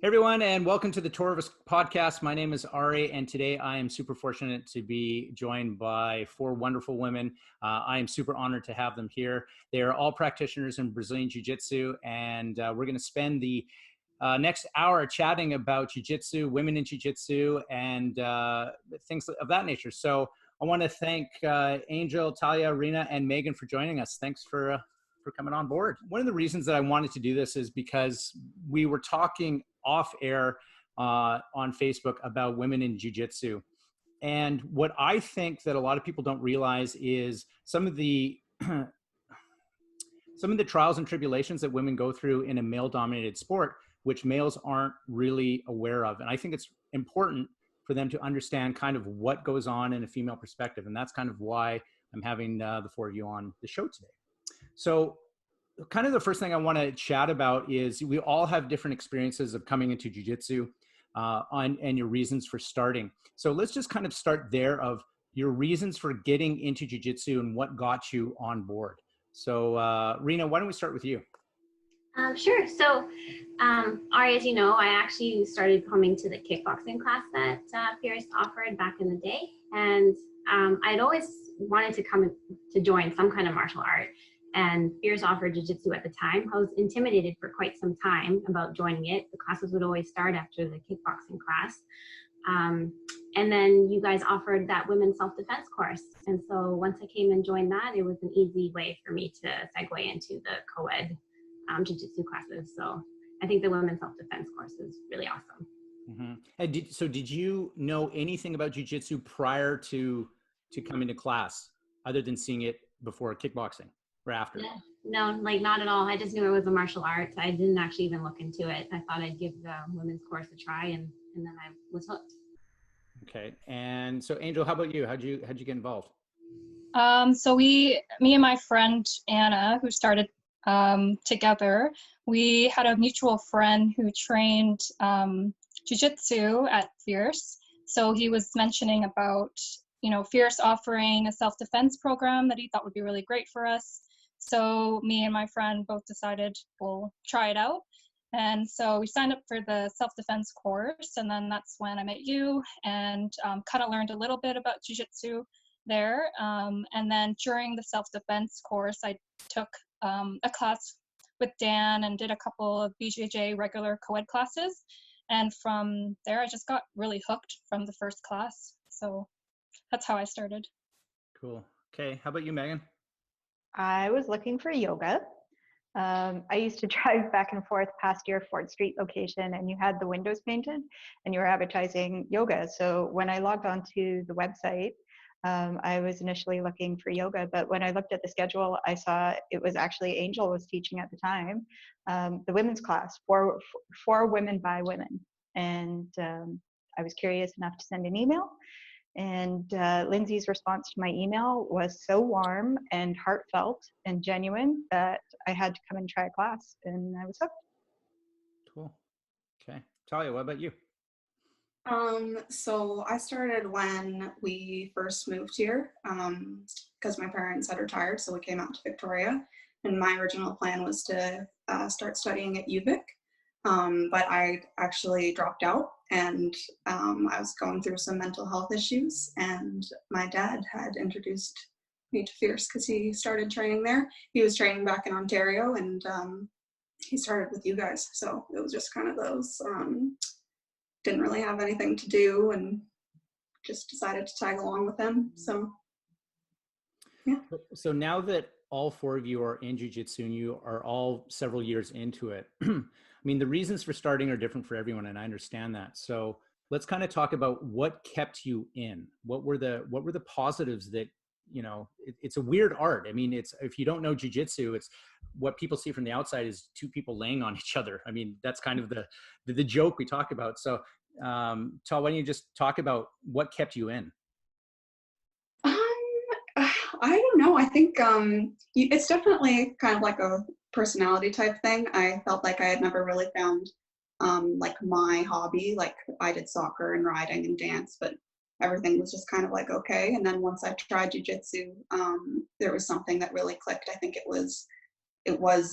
Everyone, and welcome to the Torvus podcast. My name is Ari, and today I am super fortunate to be joined by four wonderful women. I am super honored to have them here. They are all practitioners in Brazilian Jiu Jitsu, and we're going to spend the next hour chatting about Jiu Jitsu, women in Jiu Jitsu, and things of that nature. So I want to thank Angel, Talia, Rena, and Meagan for joining us. Thanks for coming on board. One of the reasons that I wanted to do this is because we were talking off air on Facebook about women in jiu-jitsu. And what I think that a lot of people don't realize is some of the trials and tribulations that women go through in a male-dominated sport, which males aren't really aware of. And I think it's important for them to understand kind of what goes on in a female perspective. And that's kind of why I'm having the four of you on the show today. So kind of the first thing I want to chat about is we all have different experiences of coming into jiu-jitsu and your reasons for starting. So let's just kind of start there of your reasons for getting into jiu-jitsu and what got you on board. So Rena, why don't we start with you? Sure. So Ari, as you know, I actually started coming to the kickboxing class that Pierce offered back in the day. And I'd always wanted to come to join some kind of martial art. And Pierce offered jiu-jitsu at the time. I was intimidated for quite some time about joining it. The classes would always start after the kickboxing class. And then you guys offered that women's self-defense course. And so once I came and joined that, it was an easy way for me to segue into the co-ed jiu-jitsu classes. So I think the women's self-defense course is really awesome. Mm-hmm. And did you know anything about jiu-jitsu prior to coming to class other than seeing it before kickboxing? After? No, like not at all. I just knew it was a martial art. I didn't actually even look into it. I thought I'd give the women's course a try, and then I was hooked. Okay. And so Angel, how about you? How'd you get involved? So me and my friend Anna, who started together, we had a mutual friend who trained jiu-jitsu at Fierce. So he was mentioning about, Fierce offering a self-defense program that he thought would be really great for us. So me and my friend both decided we'll try it out. And so we signed up for the self-defense course, and then that's when I met you and kind of learned a little bit about jiu-jitsu there. And then during the self-defense course, I took a class with Dan and did a couple of BJJ regular co-ed classes. And from there, I just got really hooked from the first class. So that's how I started. Cool. Okay. How about you, Meagan? I was looking for yoga. I used to drive back and forth past your Fort Street location, and you had the windows painted and you were advertising yoga. So when I logged onto the website, I was initially looking for yoga, but when I looked at the schedule, I saw it was actually Angel was teaching at the time, the women's class for women by women. And I was curious enough to send an email. And Lindsay's response to my email was so warm and heartfelt and genuine that I had to come and try a class, and I was hooked. Cool. Okay. Talia, what about you? So I started when we first moved here because my parents had retired, so we came out to Victoria, and my original plan was to start studying at UVic. But I actually dropped out, and I was going through some mental health issues, and my dad had introduced me to Fierce because he started training there. He was training back in Ontario, and he started with you guys. So it was just kind of those, didn't really have anything to do and just decided to tag along with him. So, yeah. So now that all four of you are in jiu-jitsu and you are all several years into it, I mean, the reasons for starting are different for everyone, and I understand that. So let's kind of talk about what kept you in. What were the positives that, it's a weird art. I mean, if you don't know jiu-jitsu, it's what people see from the outside is two people laying on each other. I mean, that's kind of the joke we talk about. So Tal, why don't you just talk about what kept you in? I don't know. I think it's definitely kind of like a personality type thing. I felt like I had never really found like my hobby. Like I did soccer and riding and dance, but everything was just kind of like okay. And then once I tried jiu-jitsu, there was something that really clicked. I think it was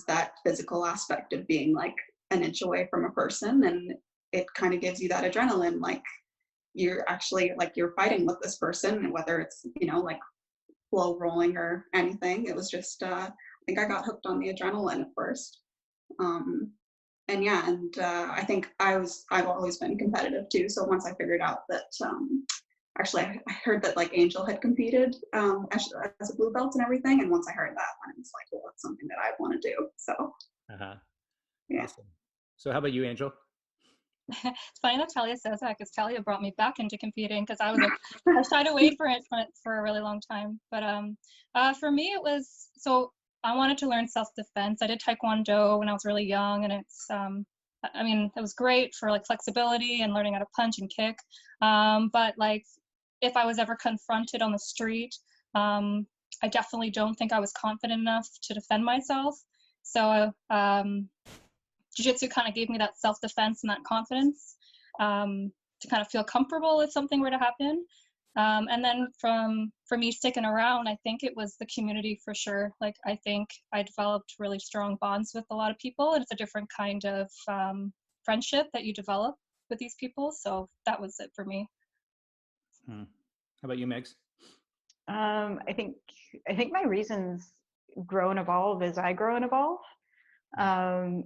that physical aspect of being like an inch away from a person, and it kind of gives you that adrenaline, like you're actually like you're fighting with this person, and whether it's, you know, like flow rolling or anything. It was just I think I got hooked on the adrenaline at first. And yeah, and I think I've always been competitive too. So once I figured out that actually I heard that like Angel had competed as a blue belt and everything, and once I heard that, I was like, well, that's something that I want to do. So yeah. Awesome. So how about you, Angel? It's funny that Talia says that, because Talia brought me back into competing, because I shied away from it for a really long time. But for me, it was, so I wanted to learn self-defense. I did Taekwondo when I was really young, and it's, I mean, it was great for like flexibility and learning how to punch and kick. But like, if I was ever confronted on the street, I definitely don't think I was confident enough to defend myself. So Jiu-Jitsu kind of gave me that self-defense and that confidence to kind of feel comfortable if something were to happen. And then for me sticking around, I think it was the community for sure. Like, I think I developed really strong bonds with a lot of people, and it's a different kind of friendship that you develop with these people. So that was it for me. How about you, Megs? I think my reasons grow and evolve as I grow and evolve.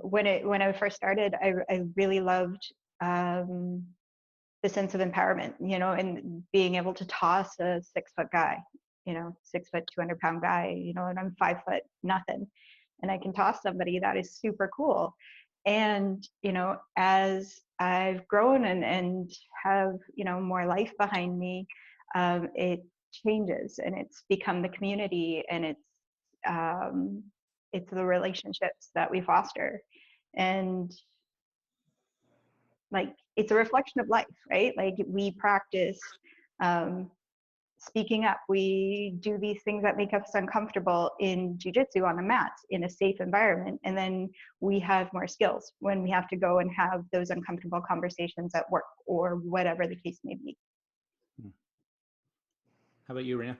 When I first started, I really loved the sense of empowerment, you know, and being able to toss a 6 foot guy, you know, 6 foot, 200 pound guy, you know, and I'm 5 foot nothing, and I can toss somebody. That is super cool. And, you know, as I've grown and have, you know, more life behind me, it changes, and it's become the community, and it's the relationships that we foster, and like it's a reflection of life, right? Like we practice speaking up. We do these things that make us uncomfortable in jiu-jitsu on the mats in a safe environment, and then we have more skills when we have to go and have those uncomfortable conversations at work or whatever the case may be. How about you, Rena?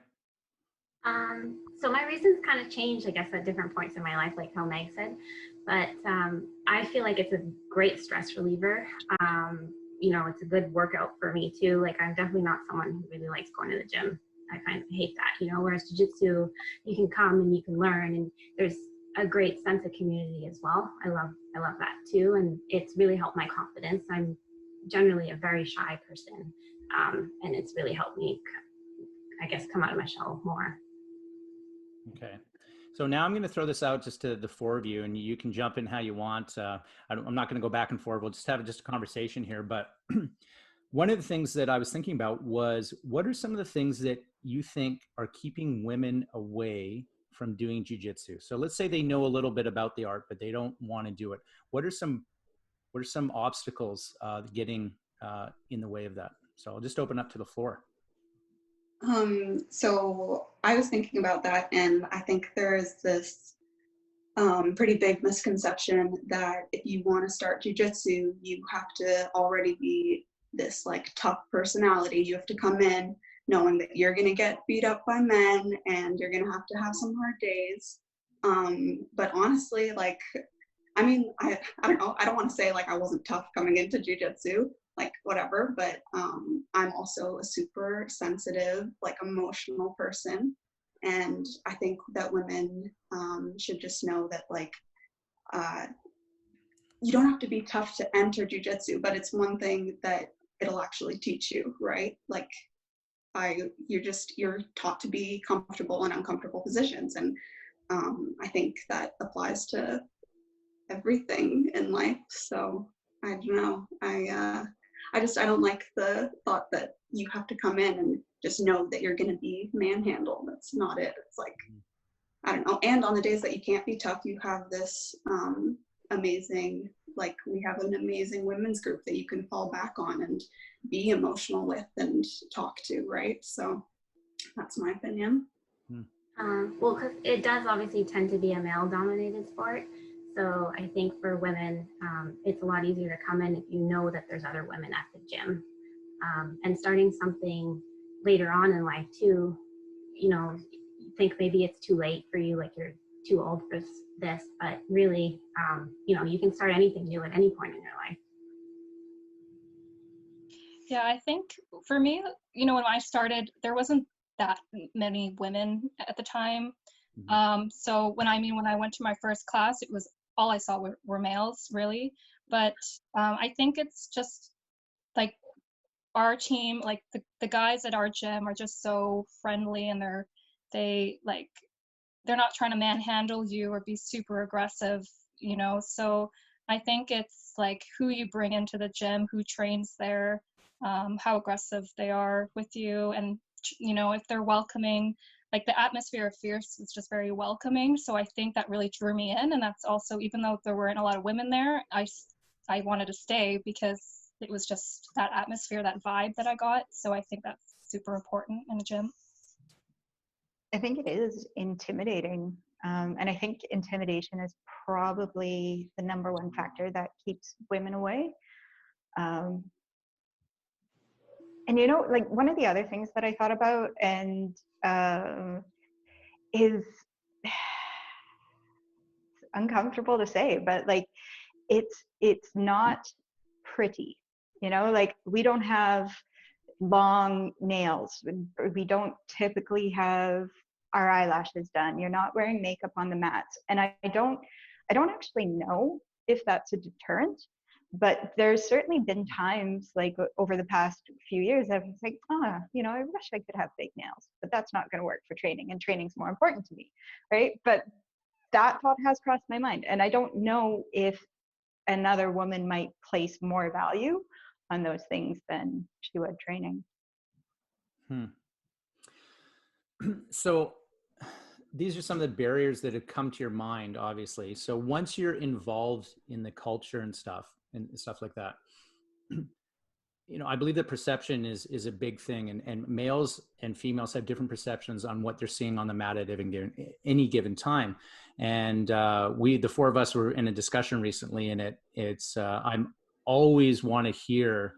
So my reasons kind of changed, I guess, at different points in my life, like how Meg said, but I feel like it's a great stress reliever. You know, it's a good workout for me too. Like, I'm definitely not someone who really likes going to the gym. I hate that, you know, whereas jiu-jitsu, you can come and you can learn, and there's a great sense of community as well. I love that too. And it's really helped my confidence. I'm generally a very shy person. And it's really helped me, I guess, come out of my shell more. Okay. So now I'm going to throw this out just to the four of you, and you can jump in how you want. I'm not going to go back and forth. We'll just have just a conversation here. But one of the things that I was thinking about was, what are some of the things that you think are keeping women away from doing jiu-jitsu? So let's say they know a little bit about the art, but they don't want to do it. What are some obstacles getting in the way of that? So I'll just open up to the floor. So I was thinking about that, and I think there is this pretty big misconception that if you want to start jiu-jitsu, you have to already be this like tough personality. You have to come in knowing that you're going to get beat up by men and you're going to have some hard days. But honestly, like, I mean, I don't know. I don't want to say like I wasn't tough coming into jiu-jitsu, like whatever, but I'm also a super sensitive, like emotional person. And I think that women should just know that like, you don't have to be tough to enter jiu-jitsu, but it's one thing that it'll actually teach you, right? Like you're taught to be comfortable in uncomfortable positions. And I think that applies to everything in life. So I don't know. I don't like the thought that you have to come in and just know that you're going to be manhandled. That's not it. It's like, I don't know. And on the days that you can't be tough, you have this amazing, like we have an amazing women's group that you can fall back on and be emotional with and talk to, right? So that's my opinion. Well, because it does obviously tend to be a male-dominated sport. So I think for women, it's a lot easier to come in if you know that there's other women at the gym. And starting something later on in life too, you know, you think maybe it's too late for you, like you're too old for this, but really, you know, you can start anything new at any point in your life. Yeah, I think for me, you know, when I started, there wasn't that many women at the time. So when I went to my first class, it was all I saw were males, really. But I think it's just like our team, like the guys at our gym are just so friendly, and they're not trying to manhandle you or be super aggressive, you know. So I think it's like who you bring into the gym, who trains there, how aggressive they are with you, and you know, if they're welcoming. Like the atmosphere of Fierce is just very welcoming. So I think that really drew me in, and that's also, even though there weren't a lot of women there, I wanted to stay because it was just that atmosphere, that vibe that I got. So I think that's super important in a gym. I think it is intimidating. And I think intimidation is probably the number one factor that keeps women away. And you know, like one of the other things that I thought about and is uncomfortable to say, but like it's not pretty, you know, like we don't have long nails. We don't typically have our eyelashes done. You're not wearing makeup on the mats. And I don't actually know if that's a deterrent, but there's certainly been times like over the past few years that I was like, you know, I wish I could have fake nails, but that's not going to work for training, and training's more important to me, right? But that thought has crossed my mind, and I don't know if another woman might place more value on those things than she would training. So these are some of the barriers that have come to your mind, obviously. So once you're involved in the culture and stuff like that, you know, I believe that perception is a big thing, and males and females have different perceptions on what they're seeing on the mat at any given time. And the four of us were in a discussion recently, and I'm always want to hear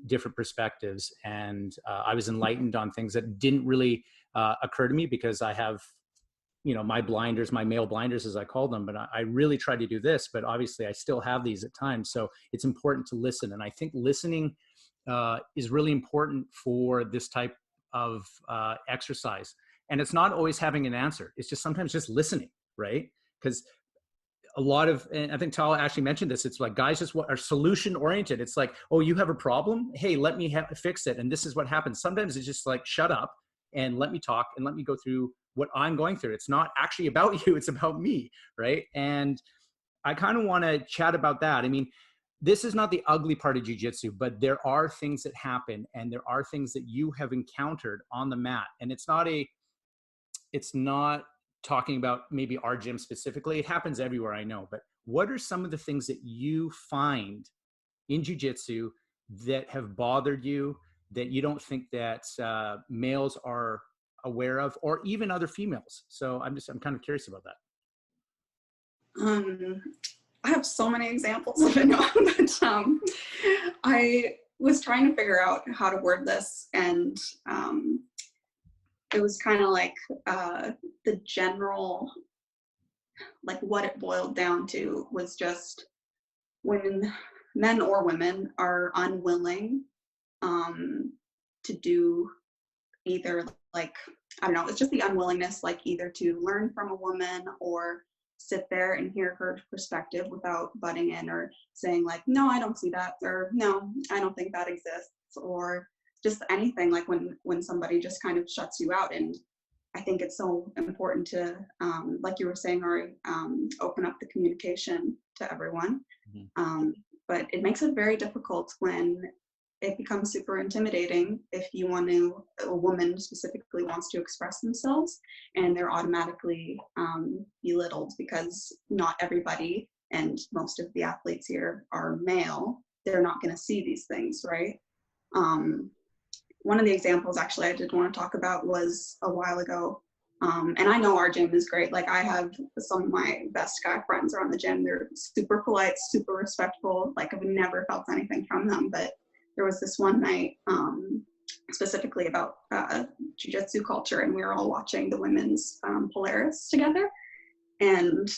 different perspectives. And I was enlightened on things that didn't really occur to me because I have, you know, my blinders, my male blinders, as I call them, but I really try to do this, but obviously I still have these at times. So it's important to listen. And I think listening is really important for this type of exercise. And it's not always having an answer. It's just sometimes just listening, right? Because a lot of, and I think Talia actually mentioned this, it's like guys just are solution oriented. It's like, oh, you have a problem? Hey, let me fix it. And this is what happens. Sometimes it's just like, shut up and let me talk and let me go through what I'm going through. It's not actually about you, it's about me, right? And I kind of want to chat about that. I mean, this is not the ugly part of jiu-jitsu, but there are things that happen, and there are things that you have encountered on the mat. And it's not talking about maybe our gym specifically. It happens everywhere, I know. But what are some of the things that you find in jiu-jitsu that have bothered you, that you don't think that males are aware of, or even other females? So I'm kind of curious about that. I have so many examples of it, but I was trying to figure out how to word this, and it was kind of like the general, like what it boiled down to was just when men or women are unwilling to do either, like, I don't know, it's just the unwillingness, like either to learn from a woman or sit there and hear her perspective without butting in or saying like, no, I don't see that, or no, I don't think that exists, or just anything, like when somebody just kind of shuts you out. And I think it's so important to, like you were saying, Ari, open up the communication to everyone. But it makes it very difficult when it becomes super intimidating if a woman specifically wants to express themselves, and they're automatically belittled because not everybody, and most of the athletes here are male. They're not going to see these things, right? One of the examples actually I did want to talk about was a while ago. And I know our gym is great. Like I have some of my best guy friends around the gym. They're super polite, super respectful. Like I've never felt anything from them, but there was this one night specifically about jiu-jitsu culture, and we were all watching the women's Polaris together. And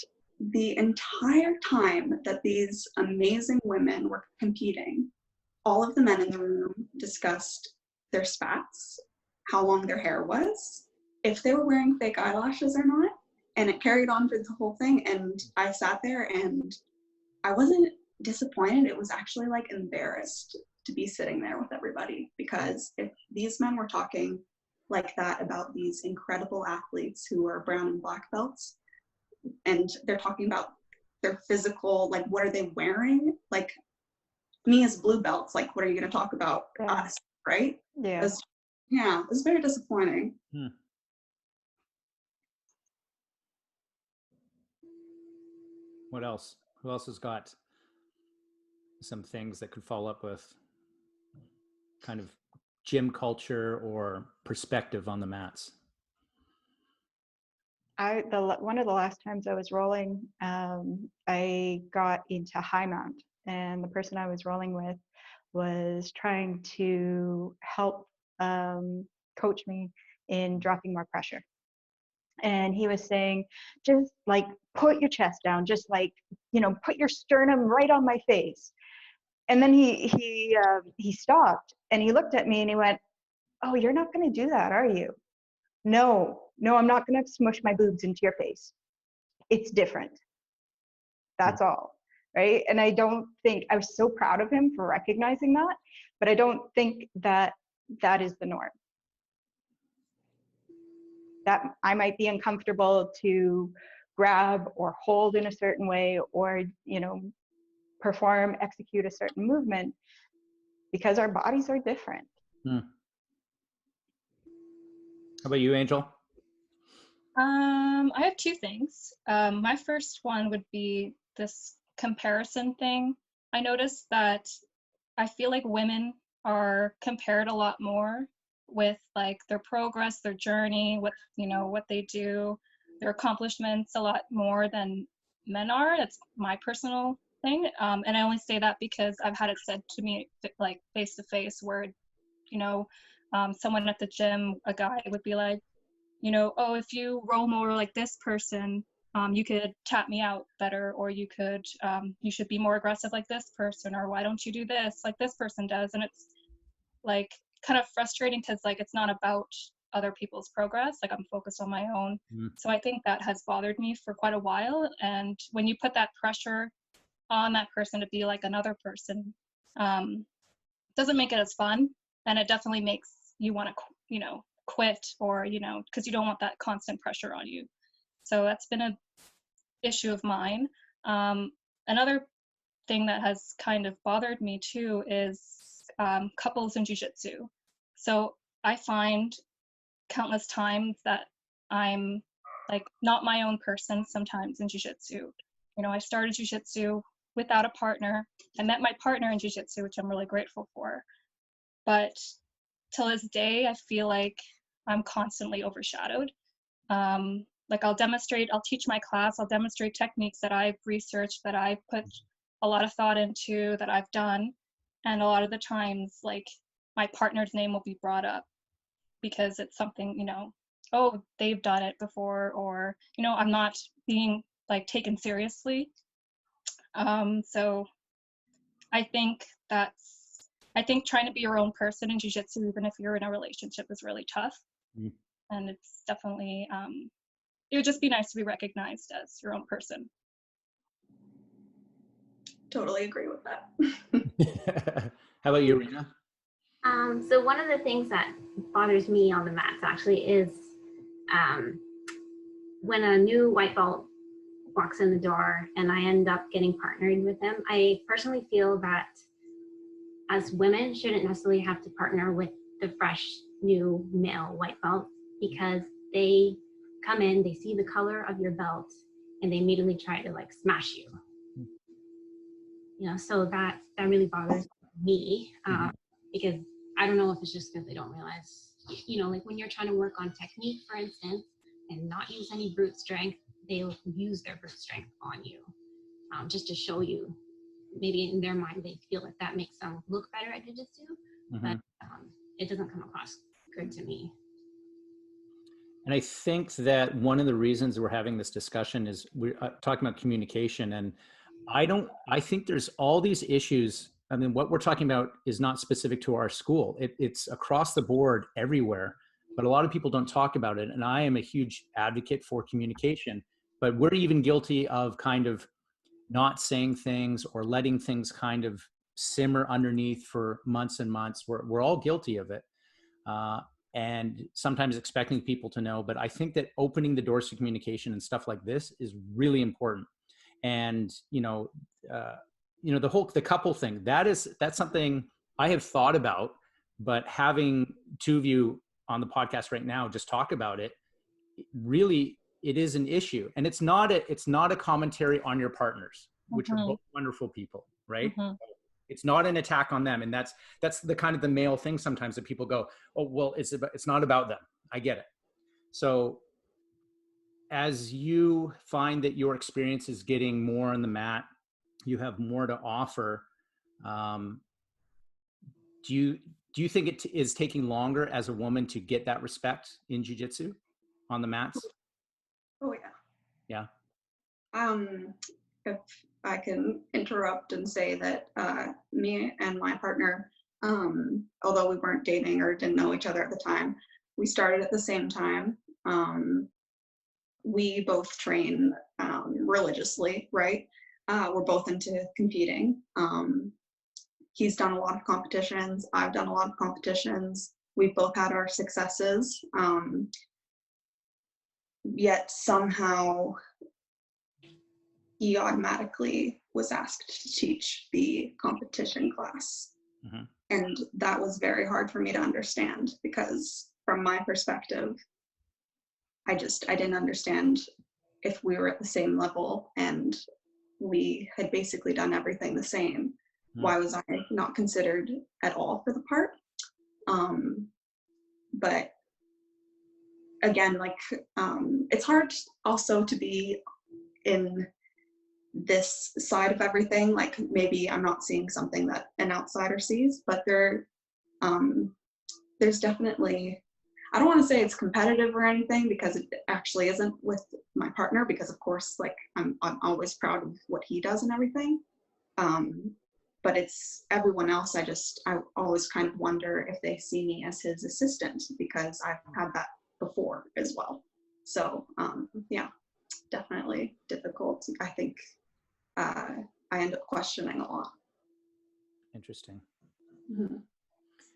the entire time that these amazing women were competing, all of the men in the room discussed their spats, how long their hair was, if they were wearing fake eyelashes or not, and it carried on through the whole thing. And I sat there and I wasn't disappointed. It was actually like embarrassed to be sitting there with everybody, because if these men were talking like that about these incredible athletes who are brown and black belts, and they're talking about their physical, like what are they wearing? Like me as blue belts, like what are you going to talk about us, right? Yeah. It was very disappointing. What else? Who else has got some things that could follow up with kind of gym culture or perspective on the mats? One of the last times I was rolling, I got into high mount, and the person I was rolling with was trying to help coach me in dropping more pressure. And he was saying, just like put your chest down, just like, you know, put your sternum right on my face. And then he stopped and he looked at me and he went, "Oh, you're not going to do that, are you?" No, I'm not going to smush my boobs into your face. It's different. That's all, right? And I don't think, I was so proud of him for recognizing that, but I don't think that that is the norm. That I might be uncomfortable to grab or hold in a certain way, or, you know, execute a certain movement, because our bodies are different. How about you, Angel? I have two things. My first one would be this comparison thing. I noticed that I feel like women are compared a lot more with like their progress, their journey, what, you know, what they do, their accomplishments a lot more than men are. That's my personal thing. And I only say that because I've had it said to me like face to face, where, you know, someone at the gym, a guy would be like, you know, "Oh, if you roll more like this person, you could tap me out better, or you could, you should be more aggressive like this person, or why don't you do this like this person does?" And it's like kind of frustrating because like it's not about other people's progress. Like I'm focused on my own. So I think that has bothered me for quite a while. And when you put that pressure on that person to be like another person, doesn't make it as fun, and it definitely makes you want to, you know, quit, or, you know, because you don't want that constant pressure on you. So that's been a issue of mine. Another thing that has kind of bothered me too is couples in jiu-jitsu. So I find countless times that I'm like not my own person sometimes in jiu-jitsu. You know, I started jiu-jitsu without a partner. I met my partner in jiu-jitsu, which I'm really grateful for. But till this day, I feel like I'm constantly overshadowed. Like I'll teach my class, I'll demonstrate techniques that I've researched, that I've put a lot of thought into, that I've done. And a lot of the times, like my partner's name will be brought up because it's something, you know, oh, they've done it before, or, you know, I'm not being like taken seriously. So I think trying to be your own person in jiu-jitsu, even if you're in a relationship, is really tough. And it's definitely, it would just be nice to be recognized as your own person. Totally agree with that. How about you, Rena? So one of the things that bothers me on the mats actually is when a new white belt walks in the door and I end up getting partnered with them. I personally feel that as women shouldn't necessarily have to partner with the fresh new male white belt, because they come in, they see the color of your belt, and they immediately try to like smash you. You know, so that really bothers me, because I don't know if it's just because they don't realize, you know, like when you're trying to work on technique, for instance, and not use any brute strength, they'll use their brute strength on you, just to show you. Maybe in their mind they feel like that makes them look better at jiu-jitsu, but it doesn't come across good to me. And I think that one of the reasons we're having this discussion is we're talking about communication. And I think there's all these issues I mean, what we're talking about is not specific to our school. It's across the board everywhere, but a lot of people don't talk about it. And I am a huge advocate for communication, but we're even guilty of kind of not saying things or letting things kind of simmer underneath for months and months. We're all guilty of it. And sometimes expecting people to know, but I think that opening the doors to communication and stuff like this is really important. And, the couple thing, that's something I have thought about, but having two of you on the podcast right now, just talk about it, really, it is an issue. And it's not a commentary on your partners, which are both wonderful people, right? It's not an attack on them. And that's the kind of the male thing sometimes that people go, oh, well, it's not about them. I get it. So as you find that your experience is getting more on the mat, you have more to offer. Do you think it is taking longer as a woman to get that respect in jiu-jitsu on the mats? Oh yeah. If I can interrupt and say that me and my partner, although we weren't dating or didn't know each other at the time, we started at the same time. We both train religiously, right? We're both into competing. He's done a lot of competitions. I've done a lot of competitions. We've both had our successes. Yet somehow he automatically was asked to teach the competition class. And that was very hard for me to understand, because from my perspective, I didn't understand if we were at the same level and we had basically done everything the same. Why was I not considered at all for the part? But again, it's hard also to be in this side of everything. Like, maybe I'm not seeing something that an outsider sees, but there's definitely, I don't want to say it's competitive or anything, because it actually isn't with my partner, because of course, I'm always proud of what he does and everything. But it's everyone else. I always kind of wonder if they see me as his assistant, because I've had that before as well. So yeah, definitely difficult. I think I end up questioning a lot. Interesting.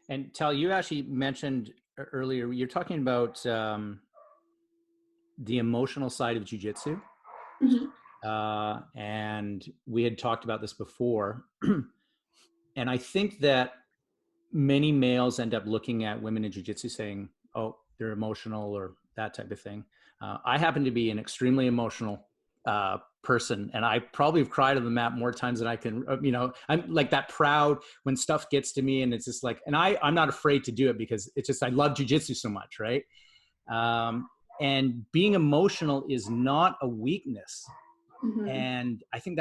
And Tal, you actually mentioned earlier, you're talking about the emotional side of jiu-jitsu. And we had talked about this before. And I think that many males end up looking at women in jiu-jitsu saying, oh, they're emotional or that type of thing. I happen to be an extremely emotional person, and I probably have cried on the mat more times than I can, I'm like that proud when stuff gets to me, and it's just like, and I'm not afraid to do it, because it's just, I love jiu-jitsu so much, right? And being emotional is not a weakness. And I think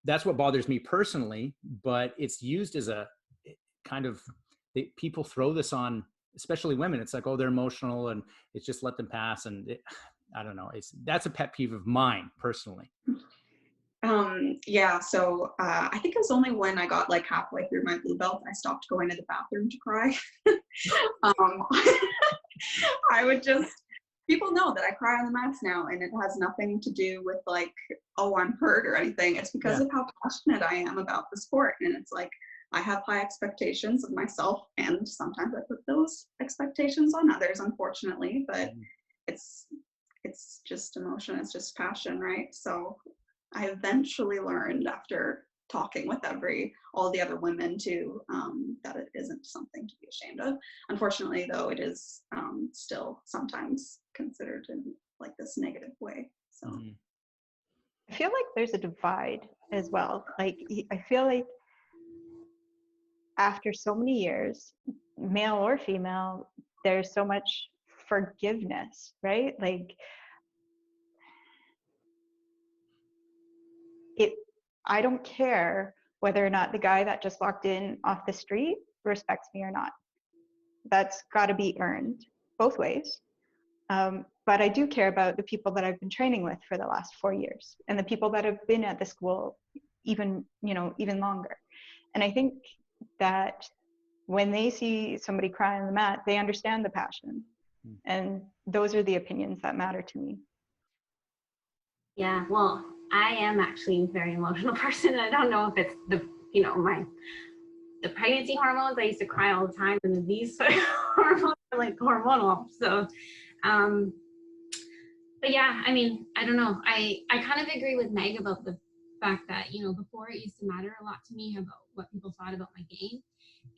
that's what bothers me personally, but it's used as a kind of, people throw this on, especially women. It's like, oh, they're emotional and it's just let them pass. And I don't know, that's a pet peeve of mine personally. Yeah, so I think it was only when I got halfway through my blue belt, I stopped going to the bathroom to cry. I would just, people know that I cry on the mats now, and it has nothing to do with oh, I'm hurt or anything. It's because of how passionate I am about the sport. And it's I have high expectations of myself, and sometimes I put those expectations on others, unfortunately, but it's just emotion, it's just passion, right? So I eventually learned, after talking with all the other women too, that it isn't something to be ashamed of. Unfortunately, though, it is still sometimes considered in this negative way. So I feel like there's a divide as well. I feel like after so many years, male or female, there's so much forgiveness, right? I don't care whether or not the guy that just walked in off the street respects me or not. That's got to be earned both ways. But I do care about the people that I've been training with for the last 4 years, and the people that have been at the school even longer. And I think that when they see somebody cry on the mat, they understand the passion. And those are the opinions that matter to me. Yeah, well, I am actually a very emotional person. I don't know if it's the, you know, the pregnancy hormones. I used to cry all the time, and these hormones are like hormonal. So, but yeah, I mean, I don't know. I kind of agree with Meg about the fact that, you know, before it used to matter a lot to me about what people thought about my game.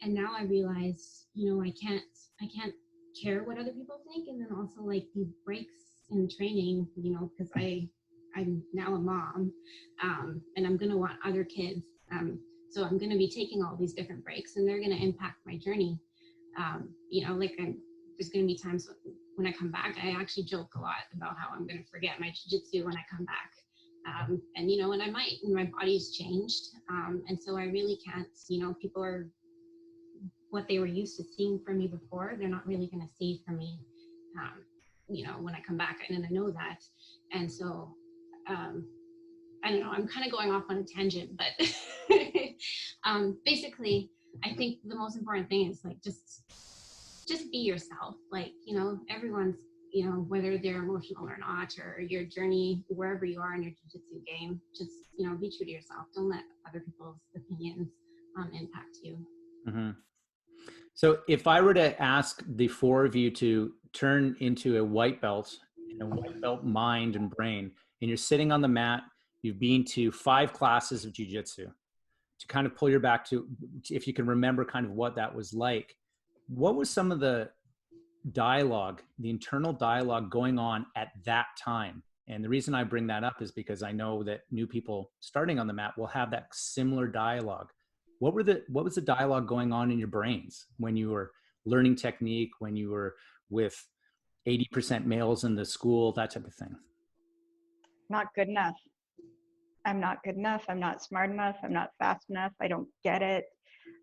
And now I realize, you know, I can't care what other people think. And then also like these breaks in training, you know, because I'm now a mom, and I'm going to want other kids. So I'm going to be taking all these different breaks, and they're going to impact my journey. You know, like there's going to be times when I come back, I actually joke a lot about how I'm going to forget my jiu-jitsu when I come back. And, you know, and I might, and my body's changed. And so I really can't, you know, people are, what they were used to seeing from me before, they're not really going to see from me, you know, when I come back. And I know that. And so, I don't know, I'm kind of going off on a tangent, but basically, I think the most important thing is like, just be yourself. Like, you know, everyone's, you know, whether they're emotional or not, or your journey, wherever you are in your jiu-jitsu game, just, you know, be true to yourself. Don't let other people's opinions impact you. Mm-hmm. So if I were to ask the four of you to turn into a white belt, in a white belt mind and brain, and you're sitting on the mat, you've been to 5 classes of jiu-jitsu, to kind of pull your back to, if you can remember kind of what that was like, what was some of the dialogue, the internal dialogue going on at that time? And the reason I bring that up is because I know that new people starting on the mat will have that similar dialogue. What was the dialogue going on in your brains when you were learning technique, when you were with 80% males in the school, that type of thing? Not good enough. I'm not good enough. I'm not smart enough. I'm not fast enough. I don't get it.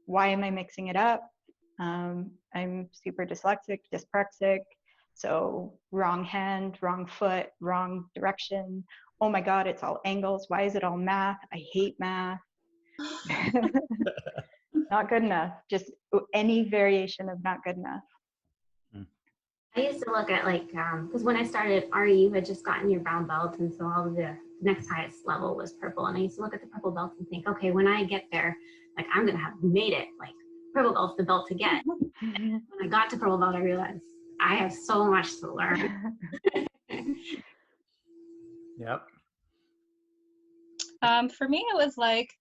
Why am I mixing it up? I'm super dyslexic, dyspraxic. So wrong hand, wrong foot, wrong direction. Oh my God, it's all angles. Why is it all math? I hate math. Not good enough. Just any variation of not good enough. I used to look at like, because when I started RE, you had just gotten your brown belt, and so all of the next highest level was purple. And I used to look at the purple belts and think, okay, when I get there, like I'm gonna have made it. Like purple belt's the belt to get. And when I got to purple belt, I realized I have so much to learn. Yep. For me, it was like,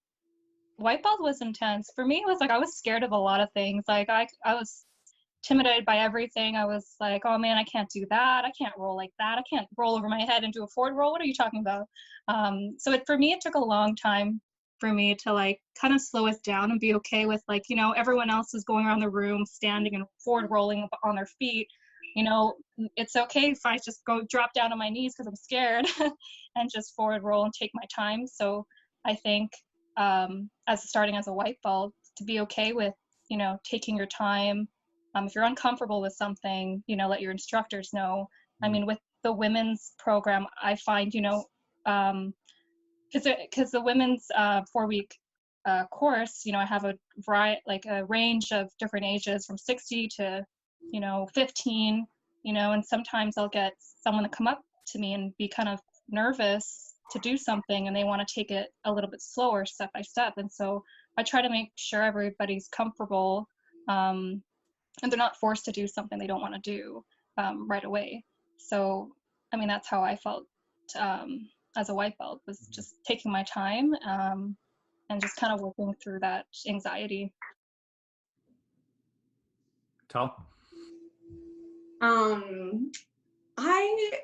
white belt was intense. For me, it was like I was scared of a lot of things. Like I was intimidated by everything. I was like, oh man, I can't do that. I can't roll like that. I can't roll over my head and do a forward roll. What are you talking about? So for me, it took a long time for me to like kind of slow us down and be okay with like, you know, everyone else is going around the room standing and forward rolling on their feet. You know, it's okay if I just go drop down on my knees because I'm scared and just forward roll and take my time. So I think starting as a white belt, to be okay with, you know, taking your time. If you're uncomfortable with something, you know, let your instructors know. I mean, with the women's program, I find, you know, because the women's 4-week course, you know, I have a variety, like a range of different ages from 60 to, you know, 15, you know, and sometimes I'll get someone to come up to me and be kind of nervous to do something, and they want to take it a little bit slower, step by step. And so I try to make sure everybody's comfortable, and they're not forced to do something they don't want to do right away. So, I mean, that's how I felt as a white belt, was just taking my time and just kind of working through that anxiety. Tal?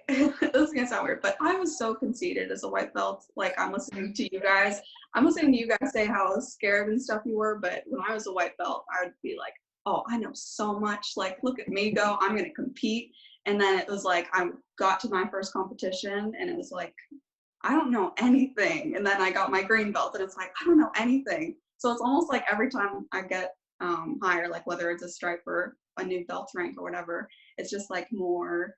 This is gonna sound weird, but I was so conceited as a white belt. Like I'm listening to you guys say how scared and stuff you were, but when I was a white belt, I would be like, oh, I know so much. Like, look at me go. I'm gonna compete. And then it was like I got to my first competition, and it was like, I don't know anything. And then I got my green belt, and it's like, I don't know anything. So it's almost like every time I get higher, like whether it's a stripe or a new belt rank or whatever, it's just like more,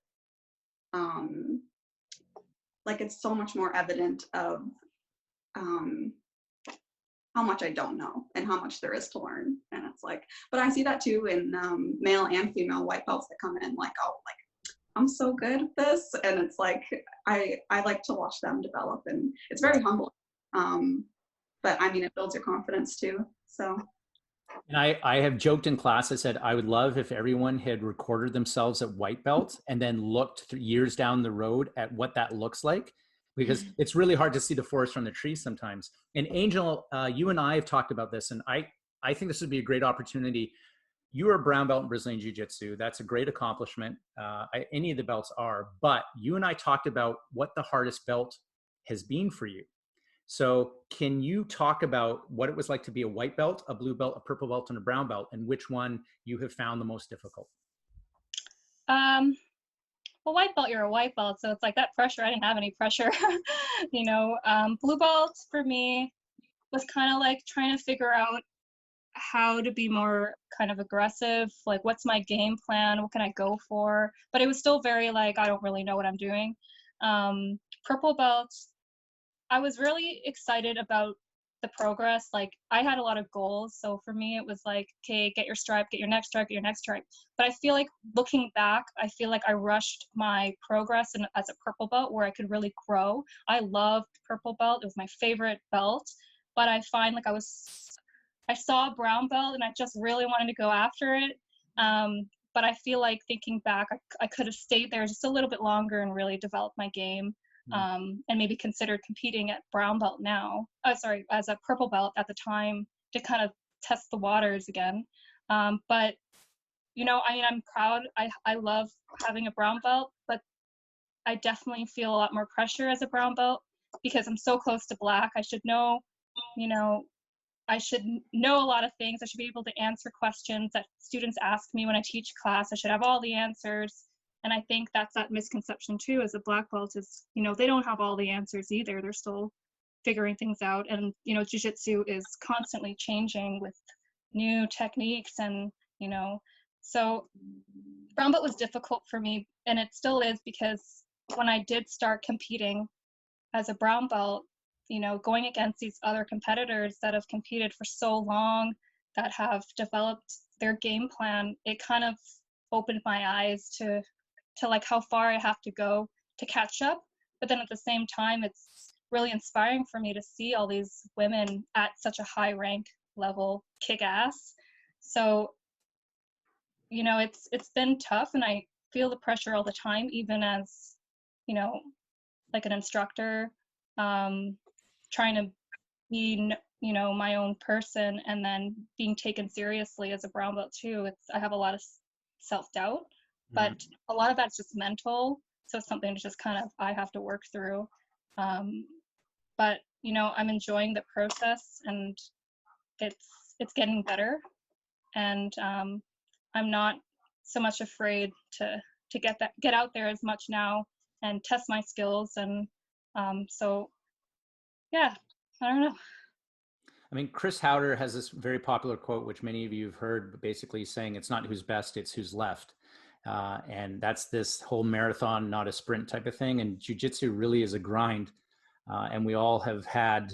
like it's so much more evident of how much I don't know and how much there is to learn. And it's like, but I see that too in male and female white belts that come in like, oh, like I'm so good at this. And it's like, I like to watch them develop, and it's very humbling. But I mean, it builds your confidence too. So. And I have joked in class, I said, I would love if everyone had recorded themselves at white belt and then looked years down the road at what that looks like, because it's really hard to see the forest from the trees sometimes. And Angel, you and I have talked about this, and I think this would be a great opportunity. You are a brown belt in Brazilian Jiu-Jitsu. That's a great accomplishment. Any of the belts are, but you and I talked about what the hardest belt has been for you. So can you talk about what it was like to be a white belt, a blue belt, a purple belt, and a brown belt, and which one you have found the most difficult? Well, white belt, you're a white belt, so it's like that pressure. I didn't have any pressure, you know. Blue belt for me was kind of like trying to figure out how to be more kind of aggressive, like what's my game plan, what can I go for, but it was still very like I don't really know what I'm doing. Purple belt, I was really excited about the progress. Like I had a lot of goals, so for me it was like, okay, get your stripe, get your next stripe, get your next stripe. But I feel like looking back, I feel like I rushed my progress as a purple belt where I could really grow. I loved purple belt, it was my favorite belt, but I find like I saw a brown belt and I just really wanted to go after it. But I feel like thinking back, I could have stayed there just a little bit longer and really developed my game. And maybe considered competing at brown belt now, as a purple belt at the time to kind of test the waters again. But, you know, I mean, I'm proud. I love having a brown belt, but I definitely feel a lot more pressure as a brown belt because I'm so close to black. I should know, you know, I should know a lot of things. I should be able to answer questions that students ask me when I teach class. I should have all the answers. And I think that's that misconception too, as a black belt is, you know, they don't have all the answers either. They're still figuring things out. And, you know, Jiu-Jitsu is constantly changing with new techniques and, you know, so brown belt was difficult for me, and it still is, because when I did start competing as a brown belt, you know, going against these other competitors that have competed for so long, that have developed their game plan, it kind of opened my eyes to like how far I have to go to catch up. But then at the same time, it's really inspiring for me to see all these women at such a high rank level kick ass. So, you know, it's been tough, and I feel the pressure all the time, even as, you know, like an instructor, trying to be, you know, my own person, and then being taken seriously as a brown belt too. I have a lot of self-doubt, but a lot of that's just mental, so it's something to just kind of I have to work through. But you know, I'm enjoying the process, and it's getting better, and I'm not so much afraid to get out there as much now and test my skills. And so yeah, I don't know. I mean, Chris Howder has this very popular quote, which many of you have heard, basically saying it's not who's best, it's who's left. And that's this whole marathon, not a sprint type of thing. And jiu-jitsu really is a grind. And we all have had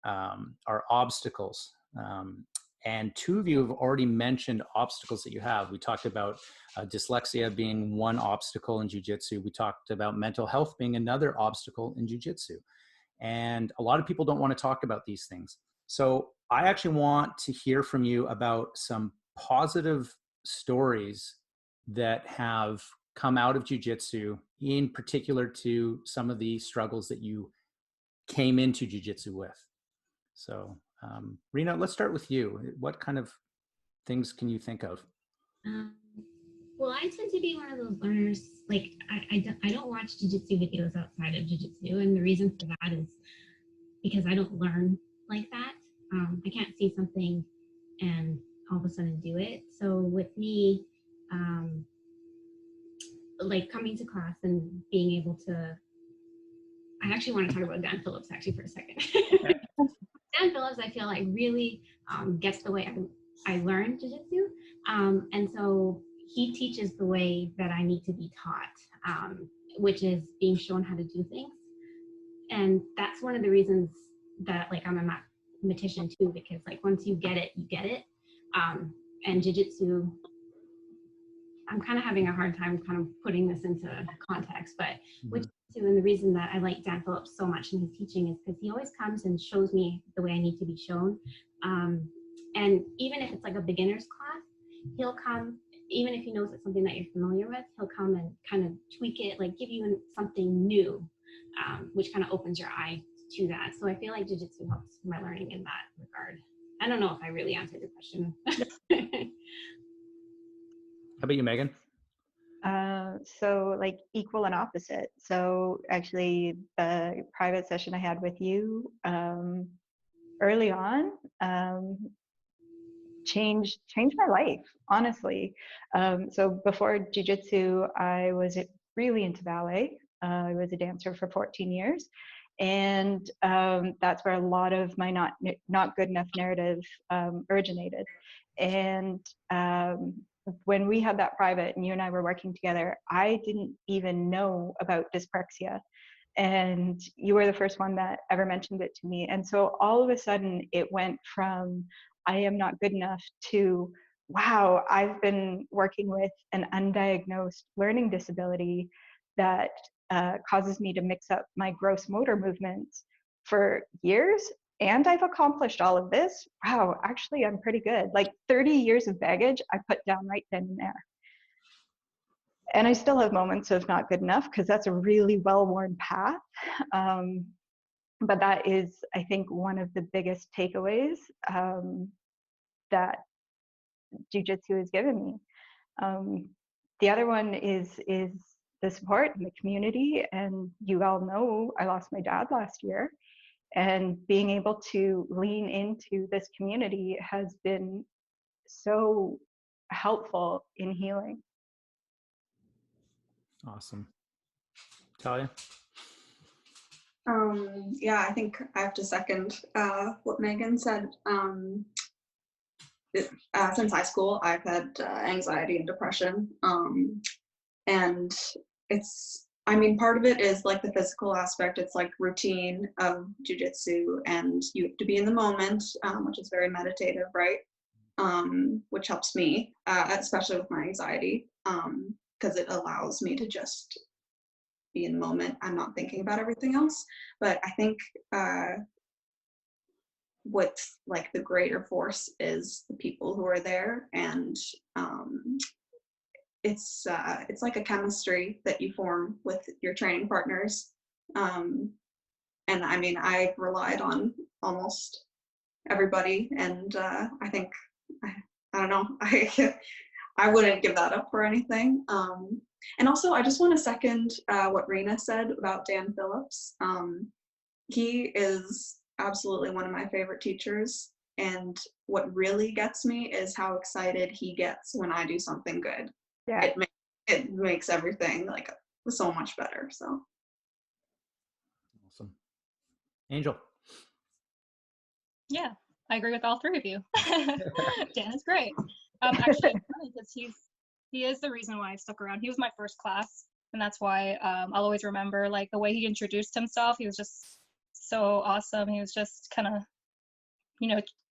our obstacles. And two of you have already mentioned obstacles that you have. We talked about dyslexia being one obstacle in jiu-jitsu. We talked about mental health being another obstacle in jiu-jitsu. And a lot of people don't want to talk about these things. So I actually want to hear from you about some positive stories that have come out of jiu-jitsu, in particular to some of the struggles that you came into jiu-jitsu with. So Rena, let's start with you. What kind of things can you think of? Well, I tend to be one of those learners, like I don't watch jiu-jitsu videos outside of jiu-jitsu, and the reason for that is because I don't learn like that. I can't see something and all of a sudden do it. So with me, like coming to class and being able to, I actually want to talk about Dan Phillips actually for a second. Dan Phillips, I feel like really gets the way I learned jiu-jitsu. And so he teaches the way that I need to be taught, which is being shown how to do things. And that's one of the reasons that like I'm competition too, because like once you get it, you get it. And jiu-jitsu, I'm kind of having a hard time kind of putting this into context, but with jiu-jitsu, and the reason that I like Dan Phillips so much in his teaching is because he always comes and shows me the way I need to be shown. And even if it's like a beginner's class, he'll come, even if he knows it's something that you're familiar with, he'll come and kind of tweak it, like give you something new, which kind of opens your eye to that. So I feel like jiu-jitsu helps my learning in that regard. I don't know if I really answered the question. How about you, Meagan? So like equal and opposite. So actually the private session I had with you early on changed my life, honestly. So before jiu-jitsu, I was really into ballet. I was a dancer for 14 years. And that's where a lot of my not good enough narrative originated. And when we had that private and you and I were working together, I didn't even know about dyspraxia. And you were the first one that ever mentioned it to me. And so all of a sudden it went from I am not good enough to, wow, I've been working with an undiagnosed learning disability that causes me to mix up my gross motor movements for years. And I've accomplished all of this. Wow, actually, I'm pretty good. Like 30 years of baggage, I put down right then and there. And I still have moments of not good enough because that's a really well-worn path. But that is, I think, one of the biggest takeaways that jiu-jitsu has given me. The other one is the support and the community. And you all know I lost my dad last year. And being able to lean into this community has been so helpful in healing. Awesome. Talia? Yeah, I think I have to second what Meagan said. Since high school, I've had anxiety and depression. And it's, I mean, part of it is like the physical aspect. It's like routine of jiu-jitsu, and you have to be in the moment, which is very meditative, right? Which helps me, especially with my anxiety, because it allows me to just be in the moment. I'm not thinking about everything else. But I think what's like the greater force is the people who are there, and it's like a chemistry that you form with your training partners. And I mean, I've relied on almost everybody, and I think I don't know, I wouldn't give that up for anything. And also, I just want to second what Rena said about Dan Phillips. He is absolutely one of my favorite teachers, and what really gets me is how excited he gets when I do something good. Yeah. It makes everything like so much better. So Awesome. Angel? Yeah, I agree with all three of you. Dan is great. Actually, because he is the reason why I stuck around. He was my first class, and that's why I'll always remember like the way he introduced himself. He was just so awesome. He was just kind of,